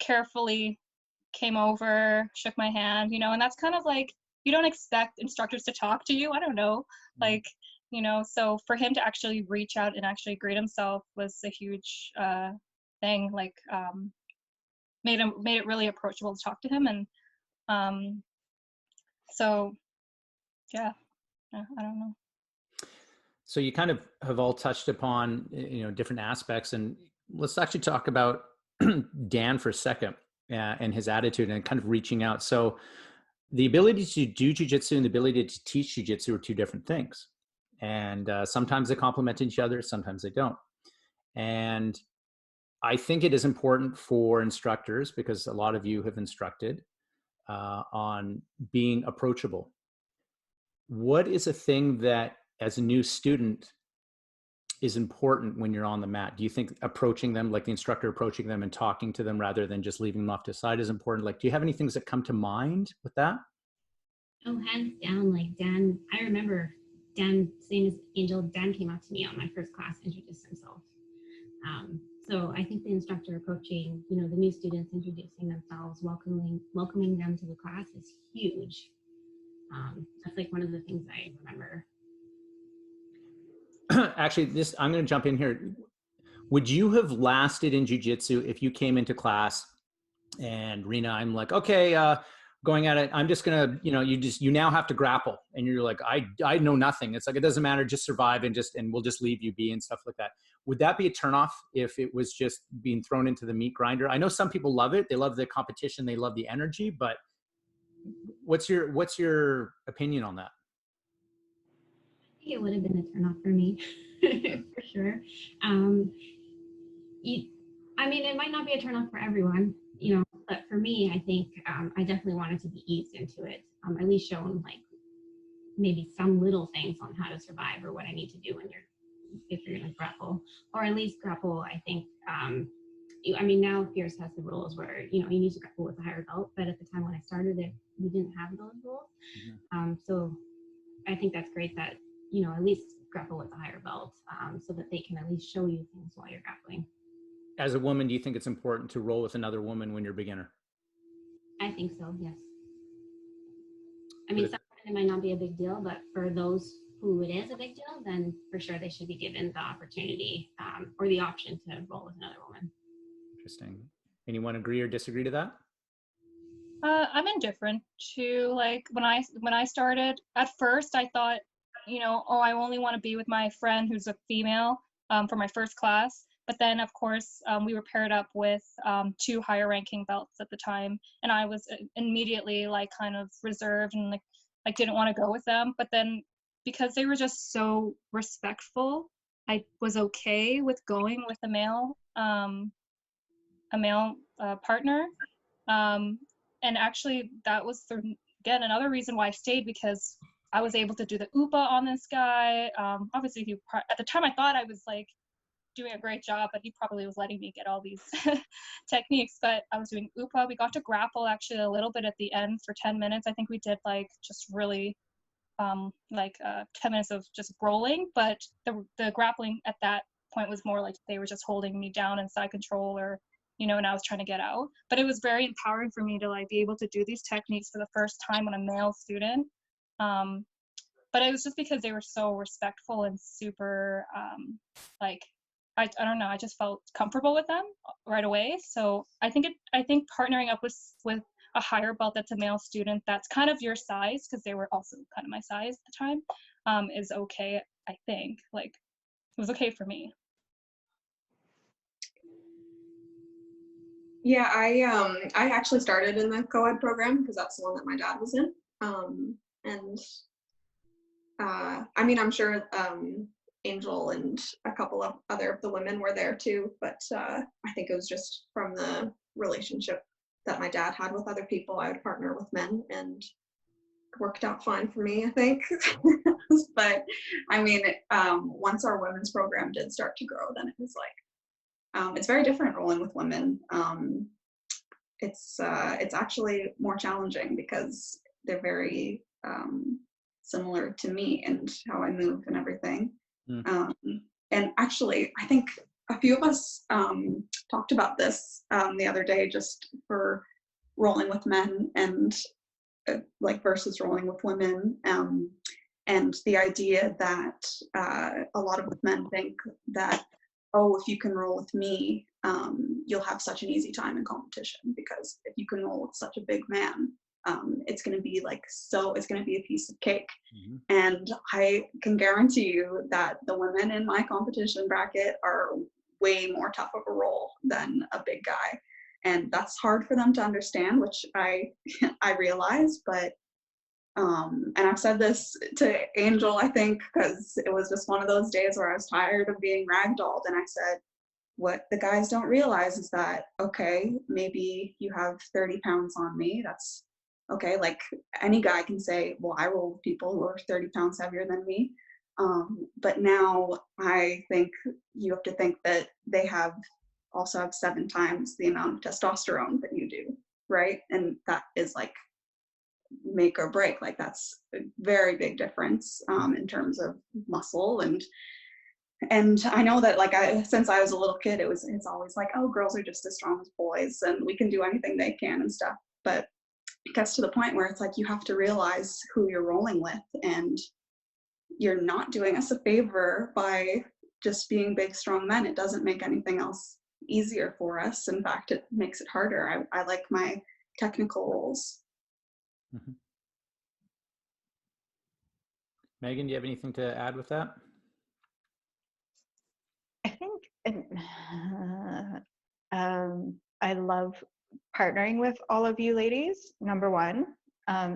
carefully came over, shook my hand, and that's kind of like, you don't expect instructors to talk to you. I don't know, like, so for him to actually reach out and actually greet himself was a huge thing. Like, made it really approachable to talk to him, and so yeah, I don't know. So you kind of have all touched upon different aspects, and let's actually talk about Dan for a second and his attitude and kind of reaching out. So the ability to do jiu-jitsu and the ability to teach jiu-jitsu are two different things, and sometimes they complement each other, sometimes they don't. And I think it is important for instructors, because a lot of you have instructed, on being approachable. What is a thing that, as a new student, is important when you're on the mat? Do you think approaching them, like the instructor approaching them and talking to them rather than just leaving them off to the side, is important? Like, do you have any things that come to mind with that? Oh, hands down. Like Dan, I remember Dan, same as Angel, Dan came out to me on my first class, introduced himself. So I think the instructor approaching, you know, the new students, introducing themselves, welcoming them to the class is huge. That's like one of the things I remember. Actually, I'm going to jump in here. Would you have lasted in jiu-jitsu if you came into class and Rena, I'm like, okay, going at it, I'm just going to, you now have to grapple. And you're like, I know nothing. It's like, it doesn't matter, just survive and we'll just leave you be and stuff like that. Would that be a turnoff if it was just being thrown into the meat grinder? I know some people love it. They love the competition. They love the energy, but what's your opinion on that? I think it would have been a turnoff for me, for sure. I mean, it might not be a turnoff for everyone, you know, but for me, I think I definitely wanted to be eased into it, at least shown like maybe some little things on how to survive or what I need to do if you're going to grapple, or at least grapple. I think, I mean, now Fierce has the rules where, you know, you need to grapple with a higher belt, but at the time when I started it, we didn't have those rules. Mm-hmm. So I think that's great that, you know, at least grapple with a higher belt, so that they can at least show you things while you're grappling. As a woman, do you think it's important to roll with another woman when you're a beginner? I think so, yes. I mean, some women it might not be a big deal, but for those who it is a big deal, then for sure they should be given the opportunity or the option to roll with another woman. Interesting. Anyone agree or disagree to that? I'm indifferent to, like, when I started, at first I thought, you know, oh, I only want to be with my friend who's a female for my first class. But then, of course, we were paired up with 2 higher ranking belts at the time. And I was immediately like kind of reserved and like didn't want to go with them. But then because they were just so respectful, I was okay with going with a male partner. And actually that was again another reason why I stayed, because I was able to do the UPA on this guy. Obviously at the time I thought I was like doing a great job, but he probably was letting me get all these techniques, but I was doing UPA. We got to grapple actually a little bit at the end for 10 minutes. I think we did like just really 10 minutes of just rolling, but the grappling at that point was more like they were just holding me down in side control, or you know, and I was trying to get out. But it was very empowering for me to like be able to do these techniques for the first time on a male student. But it was just because they were so respectful and super like I don't know, I just felt comfortable with them right away. So I think partnering up with a higher belt that's a male student that's kind of your size, because they were also kind of my size at the time, is okay. I think like it was okay for me. Yeah, I actually started in the co-ed program because that's the one that my dad was in. I mean, I'm sure Angel and a couple of other of the women were there too, but I think it was just from the relationship that my dad had with other people, I would partner with men, and it worked out fine for me, I think. But I mean, once our women's program did start to grow, then it was like, it's very different rolling with women. It's actually more challenging because they're very similar to me and how I move and everything. And actually, I think a few of us talked about this the other day, just for rolling with men and like versus rolling with women, and the idea that a lot of men think that, oh, if you can roll with me, you'll have such an easy time in competition, because if you can roll with such a big man, it's going to be like, so it's going to be a piece of cake. Mm-hmm. And I can guarantee you that the women in my competition bracket are way more tough of a roll than a big guy. And that's hard for them to understand, which I realize, but and I've said this to Angel, I think, because it was just one of those days where I was tired of being ragdolled, and I said, what the guys don't realize is that, okay, maybe you have 30 pounds on me, that's okay. Like, any guy can say, well, I roll with people who are 30 pounds heavier than me. But now I think you have to think that they also have 7 times the amount of testosterone that you do, right? And that is like make or break. Like, that's a very big difference in terms of muscle. And And I know that like since I was a little kid, it's always like, oh, girls are just as strong as boys and we can do anything they can and stuff. But it gets to the point where it's like you have to realize who you're rolling with, and you're not doing us a favor by just being big, strong men. It doesn't make anything else easier for us. In fact, it makes it harder. I like my technical roles. Mm-hmm. Meagan, do you have anything to add with that? I think I love partnering with all of you ladies, number one.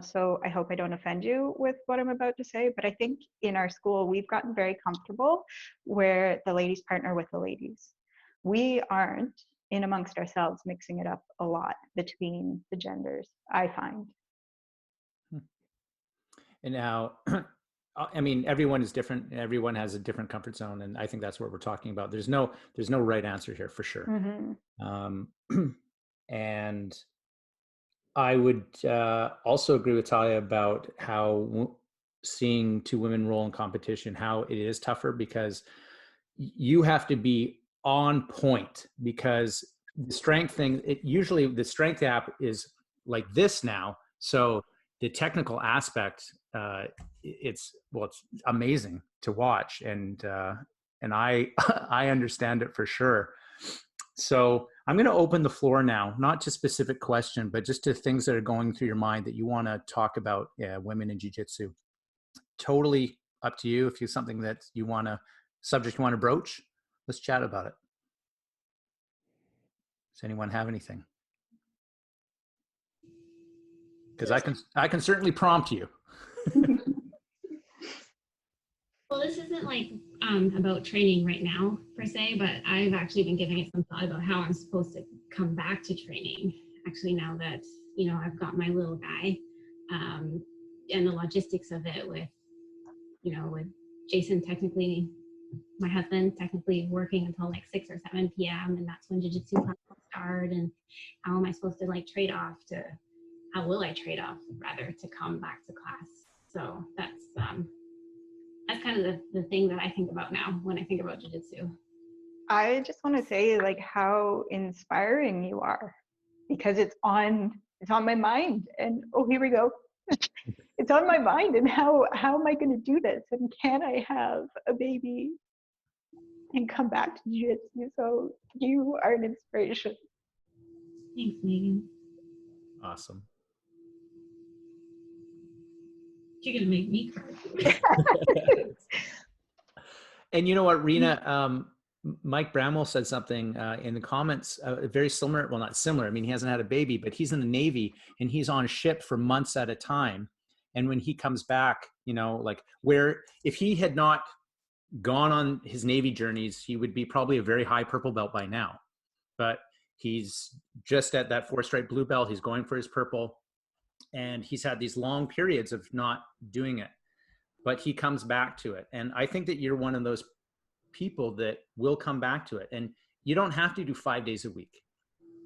So I hope I don't offend you with what I'm about to say, but I think in our school, we've gotten very comfortable where the ladies partner with the ladies. We aren't in amongst ourselves mixing it up a lot between the genders, I find. And now, I mean, everyone is different and everyone has a different comfort zone. And I think that's what we're talking about. There's no right answer here for sure. Mm-hmm. And I would also agree with Talia about how seeing two women roll in competition, how it is tougher because you have to be on point, because the strength thing, usually the strength gap is like this now. So the technical aspect, it's amazing to watch, and I I understand it for sure. So I'm going to open the floor now, not to specific question, but just to things that are going through your mind that you want to talk about women in jiu-jitsu. Totally up to you. If you something that you want to subject you want to broach, let's chat about it. Does anyone have anything? Because I can certainly prompt you. Well, this isn't like about training right now per se, but I've actually been giving it some thought about how I'm supposed to come back to training. Actually, now that I've got my little guy, and the logistics of it with with Jason, technically my husband, technically working until like 6 or 7 p.m. and that's when jiu-jitsu classes start, and how am I supposed to like how will I trade off rather to come back to class? So that's kind of the thing that I think about now when I think about jiu-jitsu. I just want to say like how inspiring you are, because it's on my mind, and oh, here we go. It's on my mind, and how am I going to do this, and can I have a baby and come back to jiu-jitsu? So you are an inspiration. Thanks, Meagan. Awesome. You're gonna make me cry. And you know what, Rena, Mike Bramwell said something in the comments, very similar. Well, not similar. I mean, he hasn't had a baby, but he's in the Navy and he's on ship for months at a time. And when he comes back, like if he had not gone on his Navy journeys, he would be probably a very high purple belt by now. But he's just at that 4-stripe blue belt. He's going for his purple. And he's had these long periods of not doing it, but he comes back to it. And I think that you're one of those people that will come back to it. And you don't have to do 5 days a week,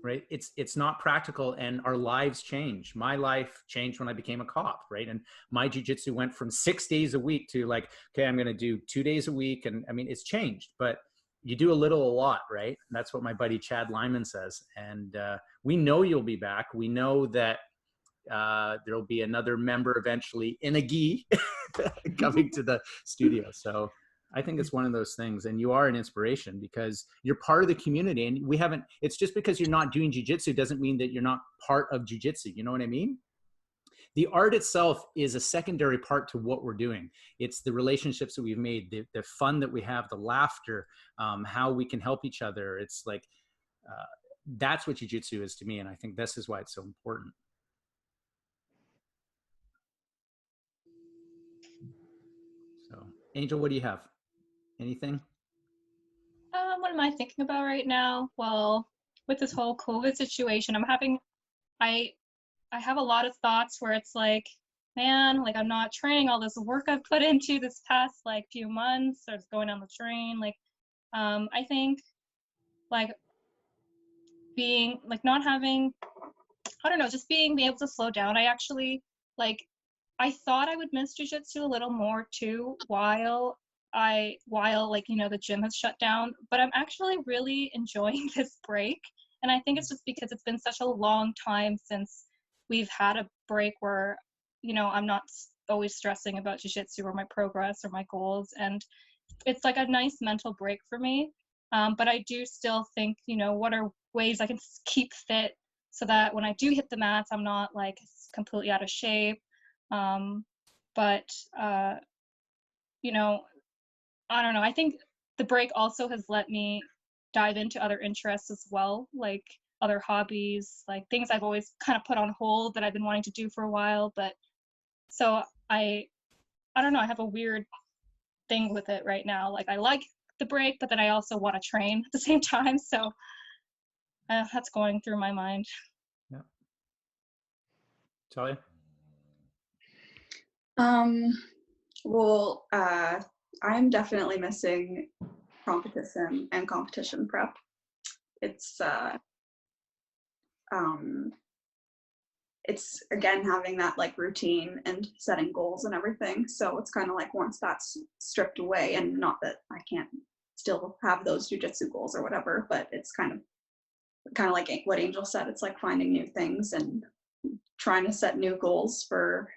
right? It's not practical, and our lives change. My life changed when I became a cop, right? And my jiu-jitsu went from 6 days a week to like, okay, I'm going to do 2 days a week. And I mean, it's changed, but you do a little, a lot, right? And that's what my buddy Chad Lyman says. And we know you'll be back. We know that there'll be another member eventually in a gi coming to the studio. So I think it's one of those things, and you are an inspiration because you're part of the community, and it's just because you're not doing jiu-jitsu doesn't mean that you're not part of jiu-jitsu. You know what I mean? The art itself is a secondary part to what we're doing. It's the relationships that we've made, the fun that we have, the laughter, how we can help each other. It's like, that's what jiu-jitsu is to me. And I think this is why it's so important. So, Angel, what do you have? Anything? What am I thinking about right now? Well, with this whole COVID situation, I have a lot of thoughts where it's like, man, like I'm not training, all this work I've put into this past like few months, or it's going on the train. Like, I think like being like not having, I don't know, just being able to slow down. I actually I thought I would miss jiu-jitsu a little more too while while like, you know, the gym has shut down, but I'm actually really enjoying this break. And I think it's just because it's been such a long time since we've had a break where, you know, I'm not always stressing about jiu-jitsu or my progress or my goals. And it's like a nice mental break for me. But I do still think, you know, what are ways I can keep fit so that when I do hit the mats, I'm not like completely out of shape. But you know, I don't know. I think the break also has let me dive into other interests as well, like other hobbies, like things I've always kind of put on hold that I've been wanting to do for a while. But so I don't know. I have a weird thing with it right now. Like I like the break, but then I also want to train at the same time. So that's going through my mind. Yeah. Talia? Well, I'm definitely missing competition and competition prep. It's again having that like routine and setting goals and everything. So it's kind of like once that's stripped away, and not that I can't still have those jujitsu goals or whatever, but it's kind of like what Angel said. It's like finding new things and trying to set new goals for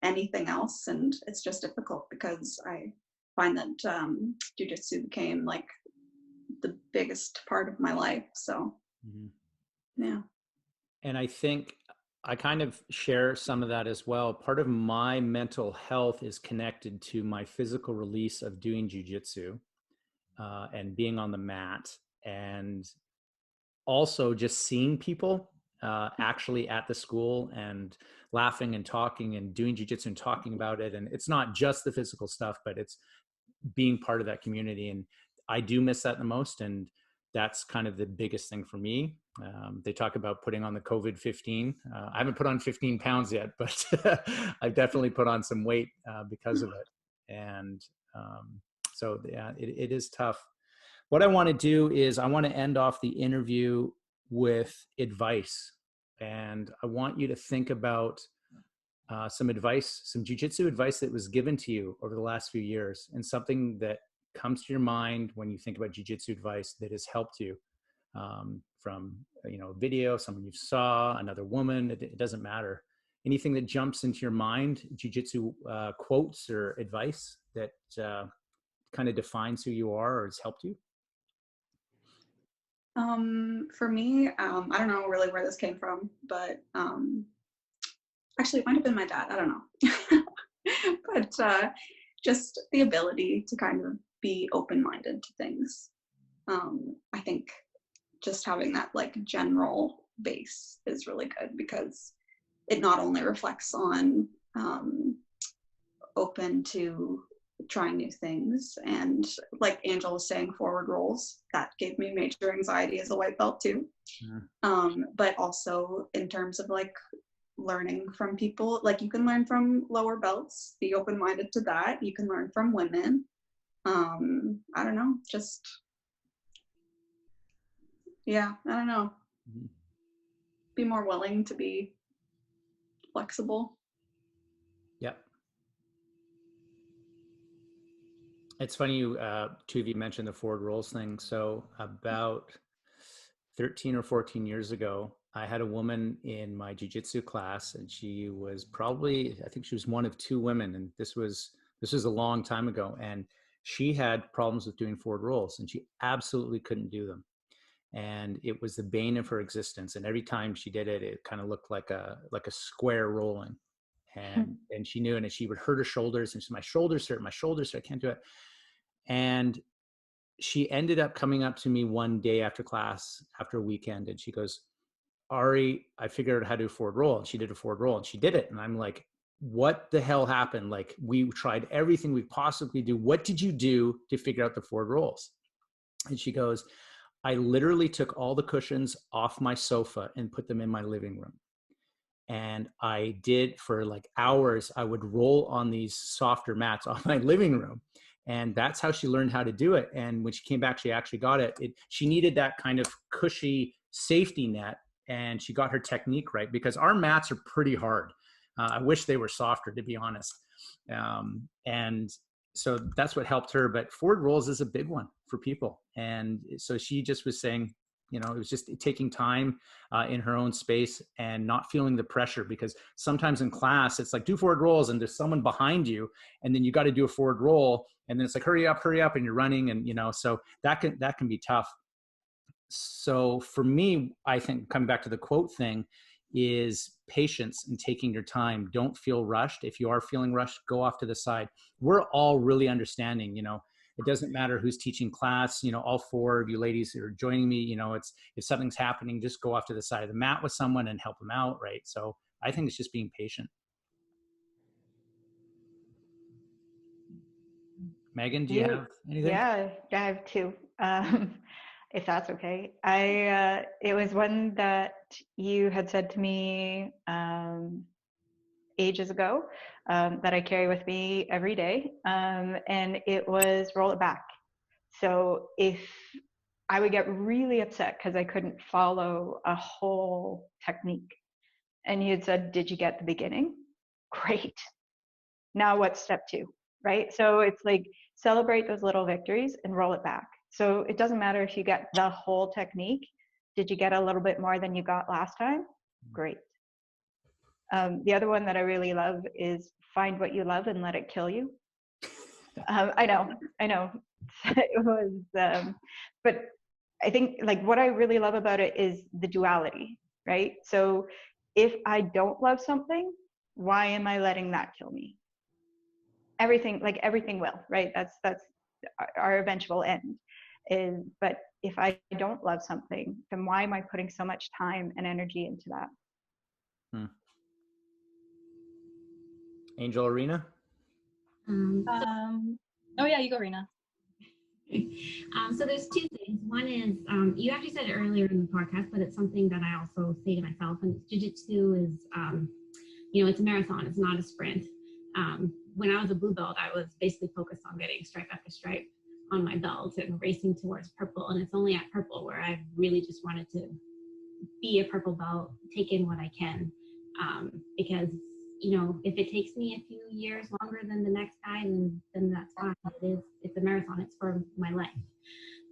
anything else, and it's just difficult because I find that jiu-jitsu became like the biggest part of my life. So yeah. And I think I kind of share some of that as well. Part of my mental health is connected to my physical release of doing jiu-jitsu and being on the mat, and also just seeing people actually at the school and laughing and talking and doing jiu-jitsu and talking about it. And it's not just the physical stuff, but it's being part of that community. And I do miss that the most. And that's kind of the biggest thing for me. They talk about putting on the COVID-15. I haven't put on 15 pounds yet, but I've definitely put on some weight because of it. And so yeah, it is tough. What I want to do is I want to end off the interview with advice. And I want you to think about some advice, some jiu-jitsu advice that was given to you over the last few years, and something that comes to your mind when you think about jiu-jitsu advice that has helped you from, you know, a video, someone you saw, another woman, it doesn't matter. Anything that jumps into your mind, jiu-jitsu quotes or advice that kind of defines who you are or has helped you? For me, I don't know really where this came from, but actually it might have been my dad, I don't know. But just the ability to kind of be open-minded to things. I think just having that like general base is really good, because it not only reflects on open to trying new things, and like Angel was saying, forward rolls, that gave me major anxiety as a white belt too. But also in terms of like learning from people, like you can learn from lower belts, be open-minded to that. You can learn from women. I don't know, just yeah, I don't know, be more willing to be flexible. Yep. It's funny you two of you mentioned the forward rolls thing. So about 13 or 14 years ago, I had a woman in my jiu-jitsu class, and she was probably, I think she was one of two women, and this was a long time ago, and she had problems with doing forward rolls, and she absolutely couldn't do them. And it was the bane of her existence. And every time she did it, it kind of looked like a square rolling. And she knew, and she would hurt her shoulders, and she said, my shoulders hurt, I can't do it. And she ended up coming up to me one day after class, after a weekend, and she goes, Ari, I figured out how to do a forward roll. And she did a forward roll, and she did it. And I'm like, what the hell happened? Like, we tried everything we possibly do. What did you do to figure out the forward rolls? And she goes, I literally took all the cushions off my sofa and put them in my living room. And I did for like hours, I would roll on these softer mats off my living room. And that's how she learned how to do it. And when she came back, she actually got it. She needed that kind of cushy safety net, and she got her technique right, because our mats are pretty hard. I wish they were softer, to be honest. And so that's what helped her. But forward rolls is a big one for people. And so she just was saying, you know, it was just taking time in her own space and not feeling the pressure, because sometimes in class, it's like, do forward rolls and there's someone behind you, and then you got to do a forward roll. And then it's like, hurry up, and you're running. And, you know, so that can be tough. So for me, I think coming back to the quote thing is patience and taking your time. Don't feel rushed. If you are feeling rushed, go off to the side. We're all really understanding, you know, it doesn't matter who's teaching class, you know, all four of you ladies who are joining me, you know, it's, if something's happening, just go off to the side of the mat with someone and help them out. Right. So I think it's just being patient. Meagan, do you have anything? Yeah, I have two, if that's okay. It was one that you had said to me ages ago, that I carry with me every day, and it was roll it back. So if I would get really upset because I couldn't follow a whole technique, and you had said, did you get the beginning? Great. Now what's step two, right? So it's like, celebrate those little victories and roll it back. So it doesn't matter if you get the whole technique. Did you get a little bit more than you got last time? Great. The other one that I really love is find what you love and let it kill you. I know. It was, but I think like what I really love about it is the duality, right? So if I don't love something, why am I letting that kill me? Everything will, right? That's our eventual end. But if I don't love something, then why am I putting so much time and energy into that? Angel, Rena? Oh yeah, you go, Rena. So there's two things. One is, you actually said it earlier in the podcast, but it's something that I also say to myself, and Jiu Jitsu is, you know, it's a marathon, it's not a sprint. When I was a blue belt, I was basically focused on getting stripe after stripe on my belt and racing towards purple. And it's only at purple where I really just wanted to be a purple belt, take in what I can. Because, you know, if it takes me a few years longer than the next guy, then that's fine. It's a marathon, it's for my life.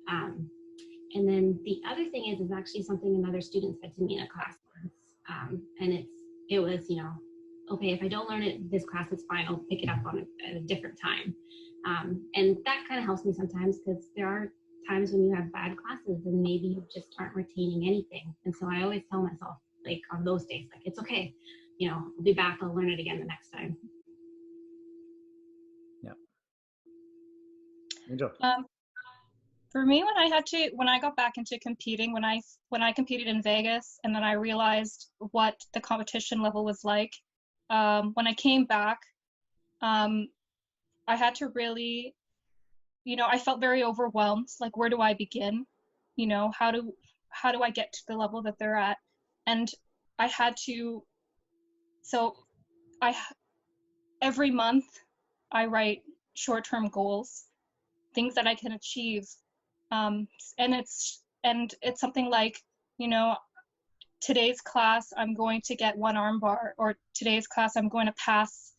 And then the other thing is actually something another student said to me in a class once. And it was, you know, okay, if I don't learn it this class, it's fine. I'll pick it up at a different time. And that kind of helps me sometimes, because there are times when you have bad classes and maybe you just aren't retaining anything. And so I always tell myself, like on those days, like, it's okay, you know, I'll be back, I'll learn it again the next time. Yeah. Angel. For me, when I got back into competing, when I competed in Vegas, and then I realized what the competition level was like, when I came back, I had to really, you know, I felt very overwhelmed. Like, where do I begin? You know, how do I get to the level that they're at? And I had to, so every month I write short-term goals, things that I can achieve. And it's something like, you know, today's class, I'm going to get one arm bar, or today's class, I'm going to pass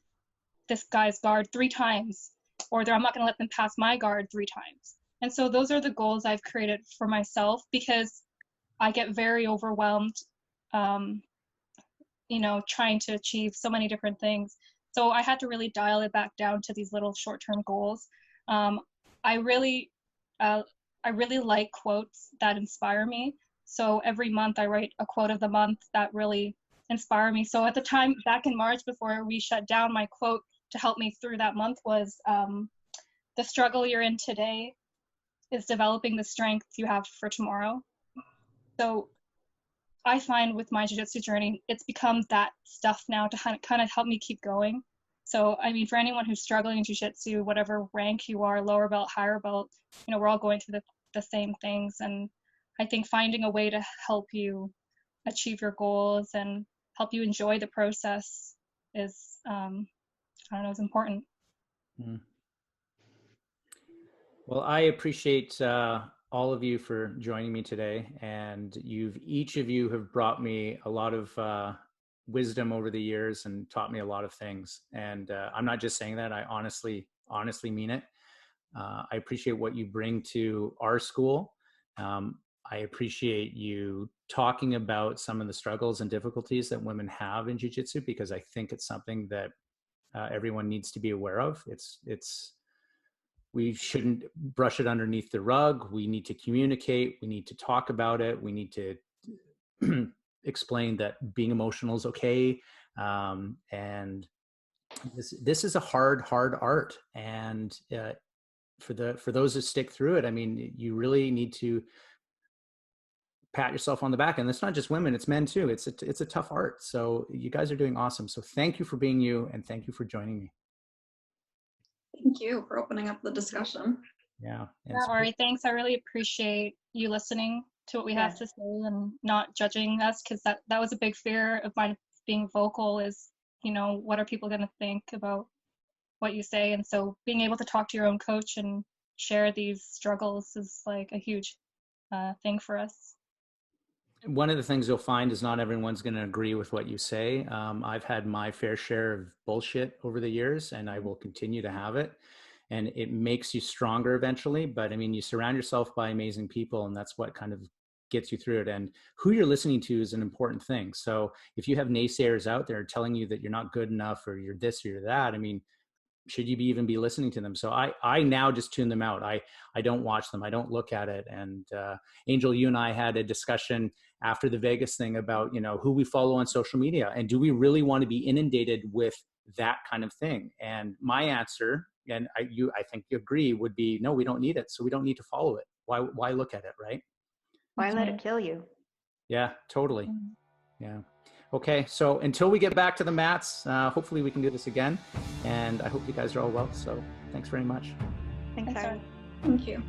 this guy's guard 3 times, or I'm not going to let them pass my guard 3 times. And so those are the goals I've created for myself, because I get very overwhelmed, you know, trying to achieve so many different things. So I had to really dial it back down to these little short-term goals. I really like quotes that inspire me. So every month I write a quote of the month that really inspire me. So at the time, back in March, before we shut down, my quote to help me through that month was, the struggle you're in today is developing the strength you have for tomorrow. So I find with my jiu-jitsu journey, it's become that stuff now to kind of help me keep going. So, I mean, for anyone who's struggling in jiu-jitsu, whatever rank you are, lower belt, higher belt, you know, we're all going through the same things. And I think finding a way to help you achieve your goals and help you enjoy the process is, I don't know, is important. Mm. Well, I appreciate all of you for joining me today, and each of you have brought me a lot of wisdom over the years and taught me a lot of things. And I'm not just saying that, I honestly honestly mean it. I appreciate what you bring to our school. I appreciate you talking about some of the struggles and difficulties that women have in jiu-jitsu, because I think it's something that everyone needs to be aware of. We shouldn't brush it underneath the rug. We need to communicate. We need to talk about it. We need to explain that being emotional is okay. And this is a hard art. And for those that stick through it, I mean, you really need to pat yourself on the back. And it's not just women, it's men too. It's a tough art. So you guys are doing awesome. So thank you for being you, and thank you for joining me. Thank you for opening up the discussion. Yeah. Yeah, Ari, thanks. I really appreciate you listening to what we have to say and not judging us, because that was a big fear of mine being vocal is, what are people going to think about what you say? And so being able to talk to your own coach and share these struggles is like a huge thing for us. One of the things you'll find is not everyone's going to agree with what you say. I've had my fair share of bullshit over the years, and I will continue to have it. And it makes you stronger eventually. But I mean, you surround yourself by amazing people, and that's what kind of gets you through it. And who you're listening to is an important thing. So if you have naysayers out there telling you that you're not good enough, or you're this or you're that, I mean, should you even be listening to them? So I now just tune them out. I don't watch them. I don't look at it. And Angel, you and I had a discussion after the Vegas thing about, who we follow on social media, and do we really want to be inundated with that kind of thing? And my answer, and I think you agree, would be no, we don't need it. So we don't need to follow it. Why look at it, right? Why let it kill you? Yeah, totally. Yeah. Okay, so until we get back to the mats, hopefully we can do this again. And I hope you guys are all well. So thanks very much. Thanks, Ari. Thank you.